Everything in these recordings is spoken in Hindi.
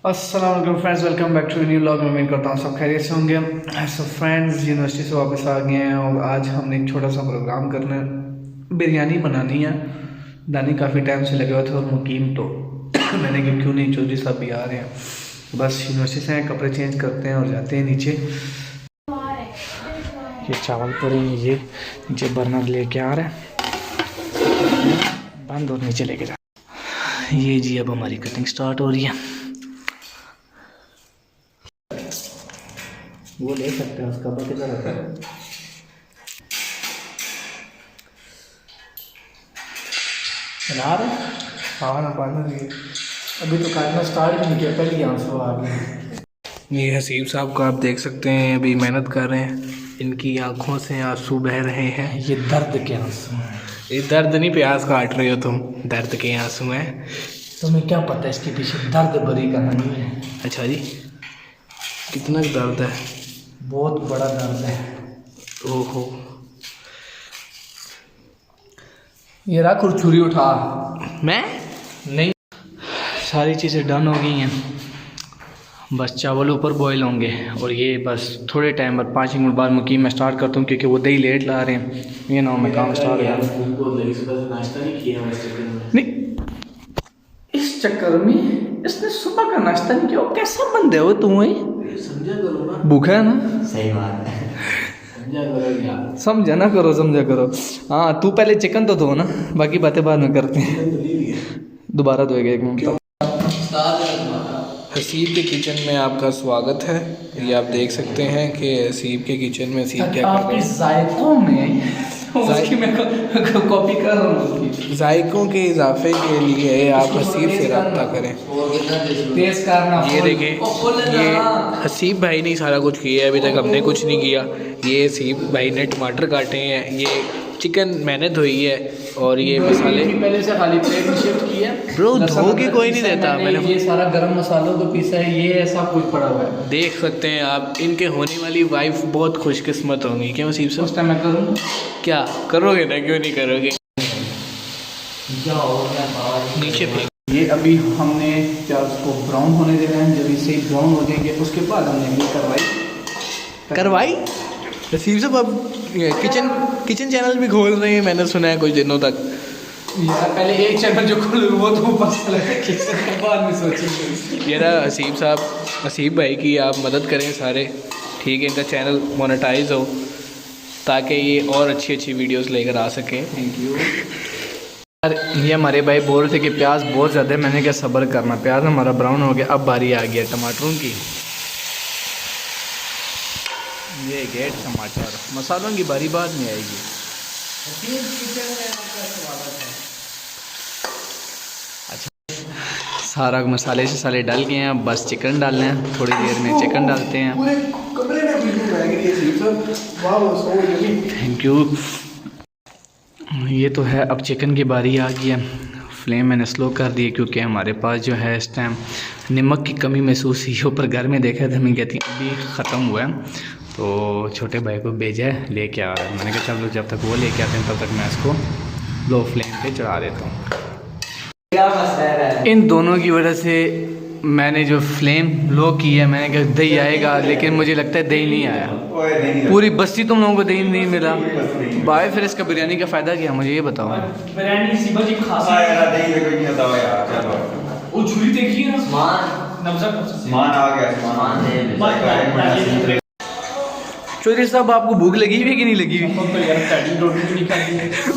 अस्सलाम वालेकुम friends, welcome back to new vlog. मैं उम्मीद करता हूँ सब खैरियत से होंगे। सो फ्रेंड्स, यूनिवर्सिटी से वापस आ गए हैं और आज हमने एक छोटा सा प्रोग्राम करना है। बिरयानी बनानी है। दानी काफ़ी टाइम से लगे हुए थे और मुकीम तो मैंने कहा क्यों नहीं, चौधरी साहब भी आ रहे हैं। बस यूनिवर्सिटी से कपड़े चेंज करते हैं और जाते हैं नीचे। ये चावल पड़े हैं, ये नीचे बर्नर लेके आ रहे हैं बंद और नीचे लेके जा। ये जी अब हमारी कटिंग स्टार्ट हो रही है। वो ले सकते हैं, उसका कितना रहता है। बना रहे? हाँ ना, बना रही है। अभी तो काटना स्टार्ट भी नहीं किया, पहले ही आंसू आ गए। ये हसीब साहब को आप देख सकते हैं, अभी मेहनत कर रहे हैं। इनकी आंखों से आंसू बह रहे हैं। ये दर्द के आंसू हैं। ये दर्द नहीं, प्याज काट रहे हो तुम, दर्द के आंसू हैं। तुम्हें क्या पता है इसके पीछे दर्द भरी कहानी है। अच्छा जी, कितना दर्द है? बहुत बड़ा दर्द है। ओहो, ये रख और छुरी उठा। मैं नहीं, सारी चीज़ें डन हो गई हैं। बस चावल ऊपर बॉईल होंगे और ये बस थोड़े टाइम बाद 5 मिनट बाद मुकीम मैं स्टार्ट करता हूँ, क्योंकि वो दही लेट ला रहे हैं। ये ना मैं काम स्टार्ट नहीं, इस चक्कर में इसने सुबह का नाश्ता नहीं किया। कैसा बंदे हो तुम? समझा करो, भूखा है ना। सही बात है, समझा करो यार। समझा ना करो, समझा करो। हाँ, तू पहले चिकन तो धो ना, बाकी बातें बाद में करते हैं। दोबारा धोएगा एक मिनट। हसीब के किचन में आपका स्वागत है। ये आप देख सकते हैं कि हसीब के किचन में हसीब क्या कर रहे हैं। जायकों में उसकी मैं कॉपी कर रहा हूँ। जायकों के इजाफे के लिए आप हसीब से रब्ता करें। ये देखें, ये हसीब भाई ने सारा कुछ किया है, अभी तक हमने कुछ नहीं किया। ये हसीब भाई ने टमाटर काटे हैं, ये चिकन मैंने धोई है और ये मसाले पहले से खाली प्लेट में शिफ्ट किया। ब्रो धो के कोई नहीं देता। मैंने ये सारा गरम मसालों को पीसा है, ये ऐसा कुछ पड़ा हुआ है। देख सकते हैं आप, इनके होने वाली वाइफ बहुत खुशकिस्मत होंगी। क्यों हसीब से? उस टाइम मैं करूँ क्या? करोगे ना, क्यों नहीं करोगे? नीचे फेंक। ये अभी हमने प्याज को ब्राउन होने दे रहे हैं। जब इसे ब्राउन हो जाएंगे उसके बाद हमने ये करवाई। हसीब साहब अब किचन चैनल भी खोल रहे हैं, मैंने सुना है कुछ दिनों तक। यार पहले एक चैनल जो खोल वो तो बाद में सोचेंगे। ये रहा हसीब साहब, हसीब भाई की आप मदद करें सारे, ठीक है? इनका चैनल मोनेटाइज हो ताकि ये और अच्छी वीडियोस लेकर आ सकें। थैंक यू यार। ये हमारे भाई बोल रहे थे कि प्याज बहुत ज़्यादा है, मैंने क्या सब्र करना। प्याज हमारा ब्राउन हो गया, अब बारी आ गया टमाटरों की। ये गेट टमाटर, मसालों की बारी बाद में आएगी। अच्छा, सारा मसाले से साले डाल गए हैं, बस चिकन डालना है। थोड़ी देर में चिकन डालते हैं। Thank you. ये तो है, अब चिकन की बारी आ गई है। फ्लेम मैंने स्लो कर दी क्योंकि हमारे पास जो है इस टाइम नमक की कमी महसूस हुई। ऊपर घर में देखा था, मैं कहती अभी ख़त्म हुआ है, तो छोटे भाई को भेजा है लेके आ रहा है। मैंने कहा चलो जब तक वो लेके आते हैं तब तक मैं इसको लो फ्लेम पे चढ़ा देता हूँ। इन दोनों की वजह से मैंने जो फ्लेम लो की है, मैंने कहा दही आएगा, लेकिन मुझे लगता है दही नहीं आया। पूरी बस्ती तुम लोगों को दही नहीं मिला भाई। फिर इसका बिरयानी का फ़ायदा क्या, मुझे ये बताओ। बिरयानी चौधरी साहब आपको भूख लगी हुई कि नहीं लगी हुई?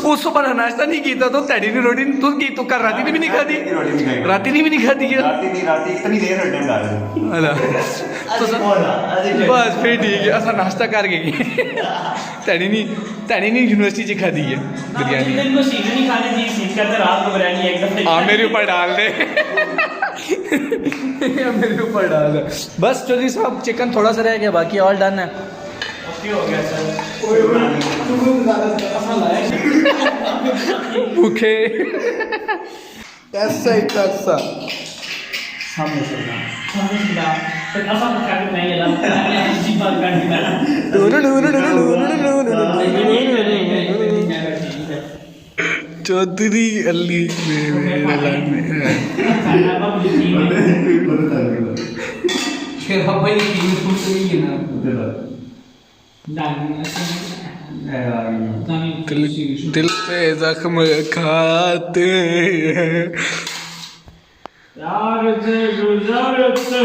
वो सुबह नाश्ता नहीं किया तो तैडी ने रोटी तू की तो कर राती ने भी नहीं खाती। राती ने भी नहीं खाती है। बस फिर ठीक है, असा नाश्ता कर गई। तैडी नहीं यूनिवर्सिटी खा दी है बिरयानी। हाँ मेरे ऊपर डाल दे, मेरे ऊपर डाल दे। बस चौधरी साहब चिकन थोड़ा सा रह गया, बाकी और डन है। हो गया सर। भूखे ऐसा ही कैसा चौधरी अली फिर अब भाई तीन फुट हुई है ना दिल पे जख्म खाते हैं यार से गुजर से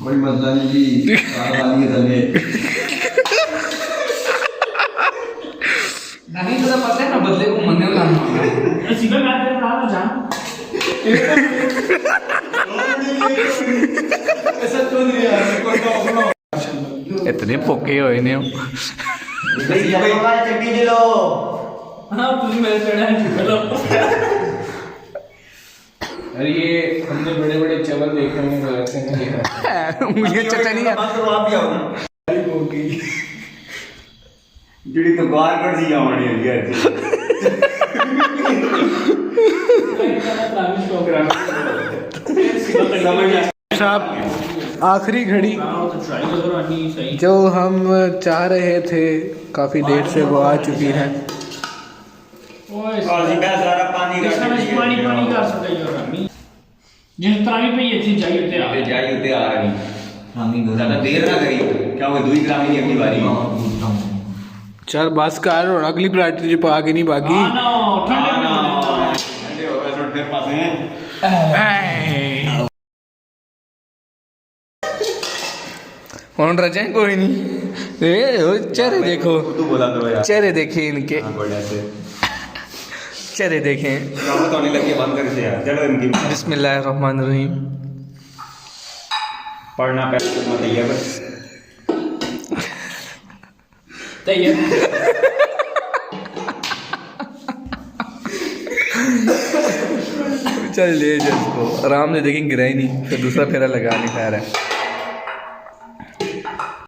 कोई मसला नहीं जी नहीं तो पता है ना बदले को मरने वाला सीधा मैं तेरे प्लान जान ऐसा क्यों नहीं यार इतने पोके हुए ने चट्टी दे लो हाँ तुझे मेरे चढ़ा है अरे ये हमने बड़े बड़े चावल देखे होंगे वैसे नहीं देखा मुझे चचा नहीं है आप भी आओ ਜਿਹੜੀ तो बाहर कर दी आनी है यार साहब आखिरी घड़ी जो हम चाह रहे थे काफी देर से वो आ चुकी है सारा पानी पानी कर सकते हो जिस त्रावी पे ये चीज चाहिए होते आ रही ज्यादा देर ना करी क्या वो दूसरी ग्रामी नहीं अगली बारी चल बस कर और अगली पार्टी जो आगे नहीं भागी ठंडे हो गए थोड़े देर पास हैं कौन रचे कोई नहीं चेहरे देखो तू बोला करो यार चेहरे देखे इनके बढ़िया से चेहरे देखें तो होने लगी बंद कर से यार चलो इनकी बिस्मिल्लाहिर्रहमानिर्रहीम पढ़ना पहले बताइए बस चल ले इसको आराम से देखेंगे गिरा ही नहीं फिर दूसरा फेरा लगा नहीं पा रहा है